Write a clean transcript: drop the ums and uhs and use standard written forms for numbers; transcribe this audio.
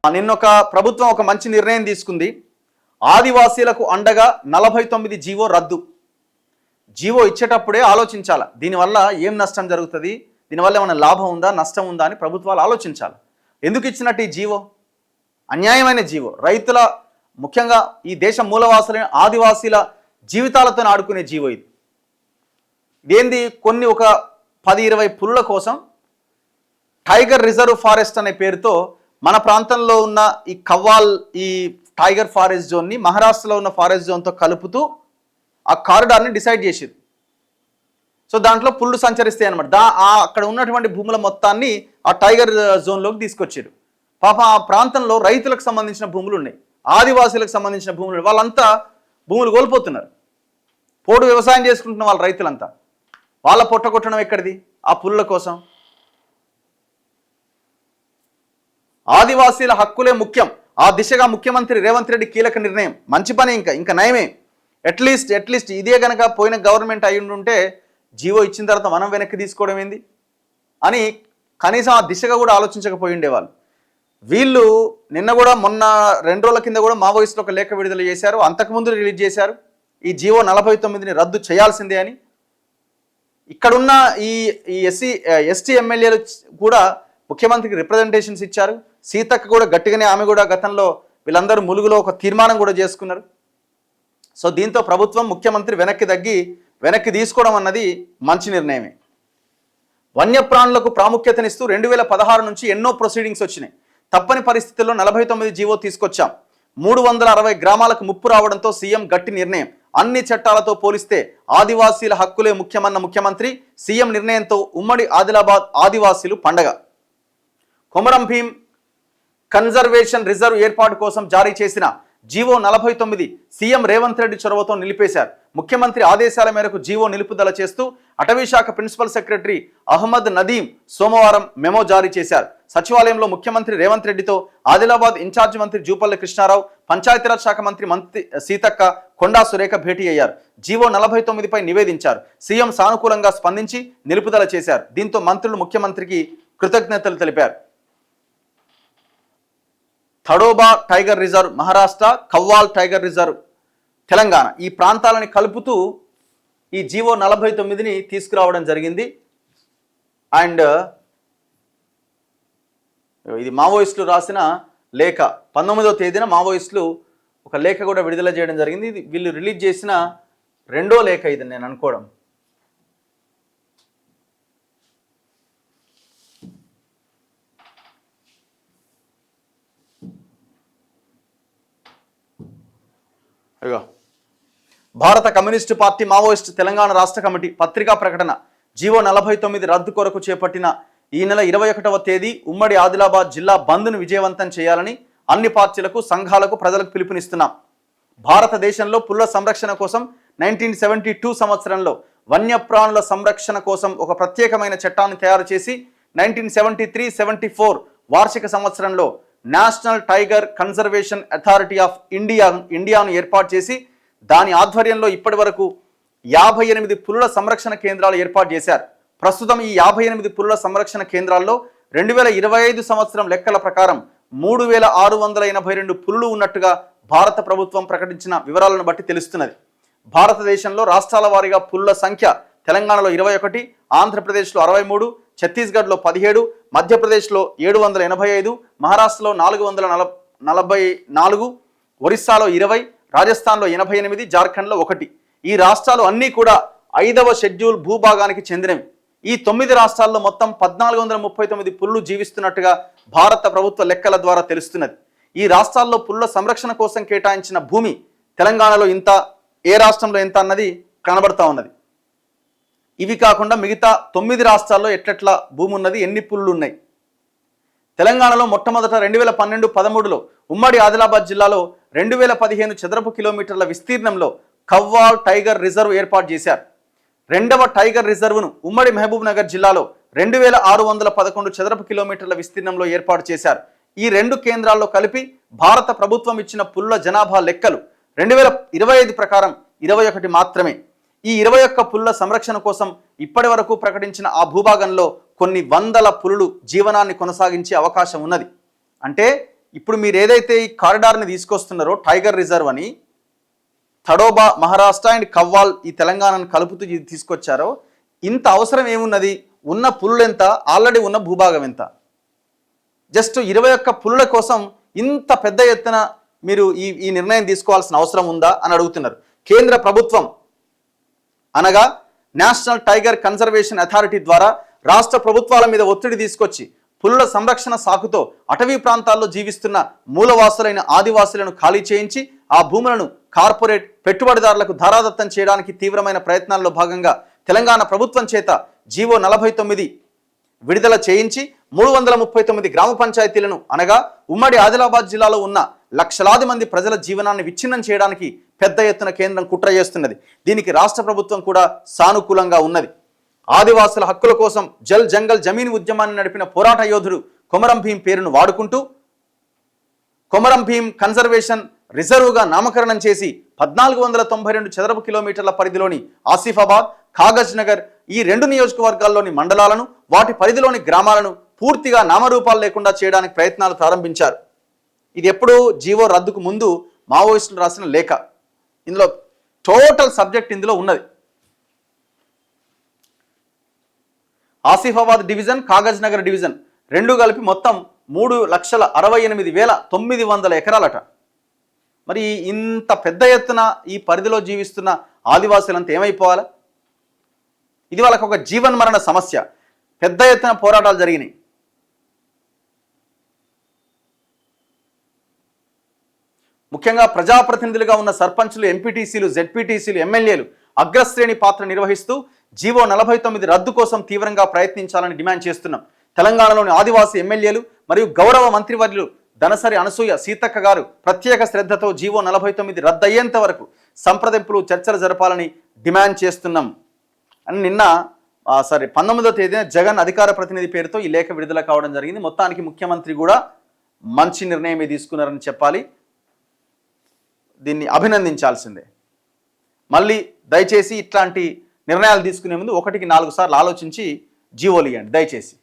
నిన్నొక ప్రభుత్వం ఒక మంచి నిర్ణయం తీసుకుంది. ఆదివాసీలకు అండగా 49 జీవో రద్దు. జీవో ఇచ్చేటప్పుడే ఆలోచించాలి, దీనివల్ల ఏం నష్టం జరుగుతుంది, దీనివల్ల ఏమైనా లాభం ఉందా నష్టం ఉందా అని ప్రభుత్వాలు ఆలోచించాలి. ఎందుకు ఇచ్చినట్టు ఈ జీవో? అన్యాయమైన జీవో. రైతుల, ముఖ్యంగా ఈ దేశ మూలవాసులైన ఆదివాసీల జీవితాలతో ఆడుకునే జీవో ఇది. ఇదేంది, కొన్ని ఒక 10-20 పులుల కోసం టైగర్ రిజర్వ్ ఫారెస్ట్ అనే పేరుతో మన ప్రాంతంలో ఉన్న ఈ కవ్వాల్, ఈ టైగర్ ఫారెస్ట్ జోన్ని మహారాష్ట్రలో ఉన్న ఫారెస్ట్ జోన్తో కలుపుతూ ఆ కారిడార్ని డిసైడ్ చేసారు. సో దాంట్లో పుళ్ళు సంచరిస్తాయి అనమాట. అక్కడ ఉన్నటువంటి భూముల మొత్తాన్ని ఆ టైగర్ జోన్లోకి తీసుకొచ్చారు. పాప ఆ ప్రాంతంలో రైతులకు సంబంధించిన భూములు ఉన్నాయి, ఆదివాసీలకు సంబంధించిన భూములు ఉన్నాయి. వాళ్ళంతా భూములు కోల్పోతున్నారు. పోడు వ్యవసాయం చేసుకుంటున్న వాళ్ళ రైతులంతా వాళ్ళ పొట్టగొట్టడం ఎక్కడిది? ఆ పుల్ల కోసం. ఆదివాసీల హక్కులే ముఖ్యం, ఆ దిశగా ముఖ్యమంత్రి రేవంత్ రెడ్డి కీలక నిర్ణయం. మంచి పని, ఇంకా నయమే. అట్లీస్ట్ ఇదే కనుక పోయిన గవర్నమెంట్ అయి ఉంటే జీవో ఇచ్చిన తర్వాత మనం వెనక్కి తీసుకోవడం ఏంది అని కనీసం ఆ దిశగా కూడా ఆలోచించకపోయి ఉండేవాళ్ళు. వీళ్ళు నిన్న కూడా, మొన్న 2 రోజుల కింద కూడా మావోయిస్టులు ఒక లేఖ విడుదల చేశారు. అంతకుముందు రిలీజ్ చేశారు ఈ జీవో 49ని రద్దు చేయాల్సిందే అని. ఇక్కడున్న ఈ ఎస్టీ ఎమ్మెల్యేలు కూడా ముఖ్యమంత్రికి రిప్రజెంటేషన్స్ ఇచ్చారు. సీతక్క కూడా గట్టిగానే, ఆమె కూడా గతంలో వీళ్ళందరూ ములుగులో ఒక తీర్మానం కూడా చేసుకున్నారు. సో దీంతో ప్రభుత్వం, ముఖ్యమంత్రి వెనక్కి తీసుకోవడం అన్నది మంచి నిర్ణయమే. వన్యప్రాణులకు ప్రాముఖ్యతనిస్తూ 2016 నుంచి ఎన్నో ప్రొసీడింగ్స్ వచ్చినాయి. తప్పని పరిస్థితుల్లో 49 జీవో తీసుకొచ్చాం. 360 గ్రామాలకు ముప్పు రావడంతో సీఎం గట్టి నిర్ణయం. అన్ని చట్టాలతో పోలిస్తే ఆదివాసీల హక్కులే ముఖ్యమన్న ముఖ్యమంత్రి సీఎం నిర్ణయంతో ఉమ్మడి ఆదిలాబాద్ ఆదివాసీలు పండగ. కొమరం భీం కన్జర్వేషన్ రిజర్వ్ ఏర్పాటు కోసం జారీ చేసిన జీవో 49 సీఎం రేవంత్ రెడ్డి చొరవతో నిలిపేశారు. ముఖ్యమంత్రి ఆదేశాల మేరకు జీవో నిలుపుదల చేస్తూ అటవీశాఖ ప్రిన్సిపల్ సెక్రటరీ అహ్మద్ నదీం సోమవారం మెమో జారీ చేశారు. సచివాలయంలో ముఖ్యమంత్రి రేవంత్ రెడ్డితో ఆదిలాబాద్ ఇన్ఛార్జి మంత్రి జూపల్లి కృష్ణారావు, పంచాయతీరాజ్ శాఖ మంత్రి సీతక్క, కొండా సురేఖ భేటీ అయ్యారు. జీవో 49పై నివేదించారు. సీఎం సానుకూలంగా స్పందించి నిలుపుదల చేశారు. దీంతో మంత్రులు ముఖ్యమంత్రికి కృతజ్ఞతలు తెలిపారు. Tadoba tiger reserve Maharashtra, Kawal tiger reserve Telangana, ఈ ప్రాంతాలని కలుపుతూ ఈ జీవో 49ని తీసుకురావడం జరిగింది. అండ్ ఇది మావోయిస్టులు రాసిన లేఖ. 19వ తేదీన మావోయిస్టులు ఒక లేఖ కూడా విడుదల చేయడం జరిగింది. ఇది వీళ్ళు రిలీజ్ చేసిన 2వ లేఖ ఇది నేను అనుకోవడం. భారత కమ్యూనిస్టు పార్టీ మావోయిస్టు తెలంగాణ రాష్ట్ర కమిటీ పత్రికా ప్రకటన. జీవో 49 రద్దు కొరకు చేపట్టిన ఈ నెల 21వ తేదీ ఉమ్మడి ఆదిలాబాద్ జిల్లా బంద్ను విజయవంతం చేయాలని అన్ని పార్టీలకు, సంఘాలకు, ప్రజలకు పిలుపునిస్తున్నాం. భారతదేశంలో పుల్ల సంరక్షణ కోసం 1972 సంవత్సరంలో వన్యప్రాణుల సంరక్షణ కోసం ఒక ప్రత్యేకమైన చట్టాన్ని తయారు చేసి 1973-74 వార్షిక సంవత్సరంలో national tiger conservation authority of ఇండియాను ఏర్పాటు చేసి దాని ఆధ్వర్యంలో ఇప్పటి వరకు 58 పులుల సంరక్షణ కేంద్రాలు ఏర్పాటు చేశారు. ప్రస్తుతం ఈ 58 పులుల సంరక్షణ కేంద్రాల్లో 2025 సంవత్సరం లెక్కల ప్రకారం 3682 పులులు ఉన్నట్టుగా భారత ప్రభుత్వం ప్రకటించిన వివరాలను బట్టి తెలుస్తున్నది. భారతదేశంలో రాష్ట్రాల వారీగా పులుల సంఖ్య తెలంగాణలో 21, ఆంధ్రప్రదేశ్లో 63, ఛత్తీస్గఢ్లో 17, మధ్యప్రదేశ్లో 785, మహారాష్ట్రలో 444, ఒరిస్సాలో 20, రాజస్థాన్లో 88, జార్ఖండ్లో 1. ఈ రాష్ట్రాలు అన్నీ కూడా 5వ షెడ్యూల్ భూభాగానికి చెందినవి. ఈ 9 రాష్ట్రాల్లో మొత్తం 1439 పులులు జీవిస్తున్నట్టుగా భారత ప్రభుత్వ లెక్కల ద్వారా తెలుస్తున్నది. ఈ రాష్ట్రాల్లో పులుల సంరక్షణ కోసం కేటాయించిన భూమి తెలంగాణలో ఇంత, ఏ రాష్ట్రంలో ఎంత అన్నది కనబడతా ఉన్నది. ఇవి కాకుండా మిగతా 9 రాష్ట్రాల్లో ఎట్లెట్లా భూమి ఉన్నది, ఎన్ని పులులు ఉన్నాయి. తెలంగాణలో మొట్టమొదట 2012-13లో ఉమ్మడి ఆదిలాబాద్ జిల్లాలో 2015 చదరపు కిలోమీటర్ల విస్తీర్ణంలో కవ్వాల్ టైగర్ రిజర్వ్ ఏర్పాటు చేశారు. 2వ టైగర్ రిజర్వ్ను ఉమ్మడి మహబూబ్ నగర్ జిల్లాలో 2611 చదరపు కిలోమీటర్ల విస్తీర్ణంలో ఏర్పాటు చేశారు. ఈ 2 కేంద్రాల్లో కలిపి భారత ప్రభుత్వం ఇచ్చిన పులుల జనాభా లెక్కలు 2025 ప్రకారం 21 మాత్రమే. ఈ 21 పులుల సంరక్షణ కోసం ఇప్పటి వరకు ప్రకటించిన ఆ భూభాగంలో కొన్ని వందల పులులు జీవనాన్ని కొనసాగించే అవకాశం ఉన్నది. అంటే ఇప్పుడు మీరు ఏదైతే ఈ కారిడార్ని తీసుకొస్తున్నారో టైగర్ రిజర్వ్ అని, తడోబా మహారాష్ట్ర అండ్ కవ్వాల్ ఈ తెలంగాణను కలుపుతూ ఇది తీసుకొచ్చారో, ఇంత అవసరం ఏమున్నది? ఉన్న పులులు ఎంత, ఆల్రెడీ ఉన్న భూభాగం ఎంత? జస్ట్ 21 పులుల కోసం ఇంత పెద్ద ఎత్తున మీరు ఈ నిర్ణయం తీసుకోవాల్సిన అవసరం ఉందా అని అడుగుతున్నారు. కేంద్ర ప్రభుత్వం అనగా నేషనల్ టైగర్ కన్జర్వేషన్ అథారిటీ ద్వారా రాష్ట్ర ప్రభుత్వాల మీద ఒత్తిడి తీసుకొచ్చి పులుల సంరక్షణ సాకుతో అటవీ ప్రాంతాల్లో జీవిస్తున్న మూలవాసులైన ఆదివాసులను ఖాళీ చేయించి ఆ భూములను కార్పొరేట్ పెట్టుబడిదారులకు ధారాదత్తం చేయడానికి తీవ్రమైన ప్రయత్నాల్లో భాగంగా తెలంగాణ ప్రభుత్వం చేత జీవో 49 విడుదల చేయించి 339 గ్రామ పంచాయతీలను అనగా ఉమ్మడి ఆదిలాబాద్ జిల్లాలో ఉన్న లక్షలాది మంది ప్రజల జీవనాన్ని విచ్ఛిన్నం చేయడానికి పెద్ద ఎత్తున కేంద్రం కుట్ర చేస్తున్నది. దీనికి రాష్ట్ర ప్రభుత్వం కూడా సానుకూలంగా ఉన్నది. ఆదివాసుల హక్కుల కోసం జల్ జంగల్ జమీన్ ఉద్యమాన్ని నడిపిన పోరాట యోధుడు కొమరం భీం పేరును వాడుకుంటూ కొమరం భీం కన్జర్వేషన్ రిజర్వ్గా నామకరణం చేసి 1492 చదరపు కిలోమీటర్ల పరిధిలోని ఆసిఫాబాద్, కాగజ్ నగర్ ఈ 2 నియోజకవర్గాల్లోని మండలాలను, వాటి పరిధిలోని గ్రామాలను పూర్తిగా నామరూపాలు లేకుండా చేయడానికి ప్రయత్నాలు ప్రారంభించారు. ఇది ఎప్పుడు జీవో రద్దుకు ముందు మావోయిస్టులు రాసిన లేఖ. ఇందులో టోటల్ సబ్జెక్ట్ ఇందులో ఉన్నది. ఆసిఫాబాద్ డివిజన్, కాగజ్ నగర్ డివిజన్ 2 కలిపి మొత్తం 3,68,900 ఎకరాలట. మరి ఇంత పెద్ద ఎత్తున ఈ పరిధిలో జీవిస్తున్న ఆదివాసులంతా ఏమైపోవాలా? ఇది వాళ్ళకు ఒక జీవన్మరణ సమస్య. పెద్ద ఎత్తున పోరాటాలు జరిగినాయి. ముఖ్యంగా ప్రజాప్రతినిధులుగా ఉన్న సర్పంచులు, ఎంపీటీసీలు, జెడ్పీటీసీలు, ఎమ్మెల్యేలు అగ్రశ్రేణి పాత్ర నిర్వహిస్తూ జీవో 49 రద్దు కోసం తీవ్రంగా ప్రయత్నించాలని డిమాండ్ చేస్తున్నాం. తెలంగాణలోని ఆదివాసీ ఎమ్మెల్యేలు మరియు గౌరవ మంత్రివర్యులు దనసరి అనసూయ సీతక్క గారు ప్రత్యేక శ్రద్ధతో జీవో 49 రద్దు అయ్యేంత వరకు సంప్రదింపులు, చర్చలు జరపాలని డిమాండ్ చేస్తున్నాం అని నిన్న 19వ తేదీన జగన్ అధికార ప్రతినిధి పేరుతో ఈ లేఖ విడుదల కావడం జరిగింది. మొత్తానికి ముఖ్యమంత్రి కూడా మంచి నిర్ణయమే తీసుకున్నారని చెప్పాలి. దీన్ని అభినందించాల్సిందే. మళ్ళీ దయచేసి ఇట్లాంటి నిర్ణయాలు తీసుకునే ముందు 1కి 4 సార్లు ఆలోచించి జీవోలు ఇవ్వండి దయచేసి.